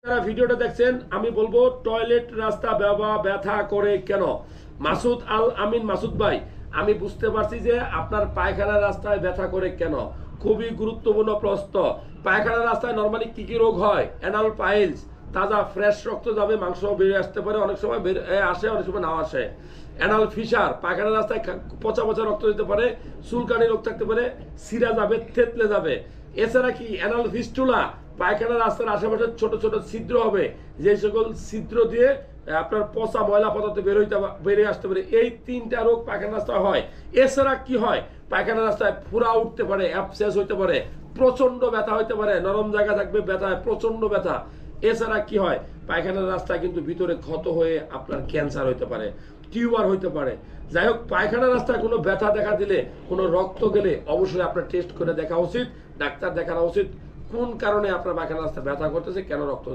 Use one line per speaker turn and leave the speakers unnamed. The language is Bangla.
যারা ভিডিওটা দেখছেন আমি বলবো টয়লেট রাস্তা ব্যথা করে কেন। মাসুদ আল আমিন মাসুদ ভাই, আমি বুঝতে পারছি যে আপনার পায়খানা রাস্তায় ব্যথা করে কেন। খুবই গুরুত্বপূর্ণ প্রশ্ন। পায়খানা রাস্তায় নরমালি কি কি রোগ হয়? অ্যানাল পাইলস, তাজা ফ্রেশ রক্ত যাবে, মাংস বেরিয়ে আসতে পারে, অনেক সময় আসে, অনেক সময় নাও আসে। অ্যানাল ফিশার, পায়খানা রাস্তায় পচা পচা রক্ত দিতে পারে, চুলকানি রোগ থাকতে পারে, সিরা যাবে, থেতলে যাবে। এছাড়া কি অ্যানাল ফিস্টুলা, পায়খানা রাস্তার আশেপাশে ছোট ছোট ছিদ্র হবে, যে সকল ছিদ্র দিয়ে আপনার পচা ময়লা পদার্থ বেরিয়ে আসতে পারে। এই তিনটা রোগ পায়খানা রাস্তায় হয়। এছাড়া কি হয়? পায়খানা রাস্তায় ফুরা উঠতে পারে, অ্যাবসেস হইতে পারে, প্রচন্ড ব্যথা হইতে পারে, নরম জায়গা থাকবে, ব্যথায় প্রচন্ড ব্যথা। এছাড়া কি হয়? পায়খানার রাস্তায় কিন্তু ভিতরে ক্ষত হয়ে আপনার ক্যান্সার হইতে পারে, টিউমার হইতে পারে। যাই হোক, পায়খানা রাস্তায় কোনো ব্যথা দেখা দিলে, কোনো রক্ত গেলে অবশ্যই আপনার টেস্ট করে দেখা উচিত, ডাক্তার দেখানো উচিত কোন কারণে আপনার পায়খানা রাস্তায় ব্যথা করতেছে, কেন রক্ত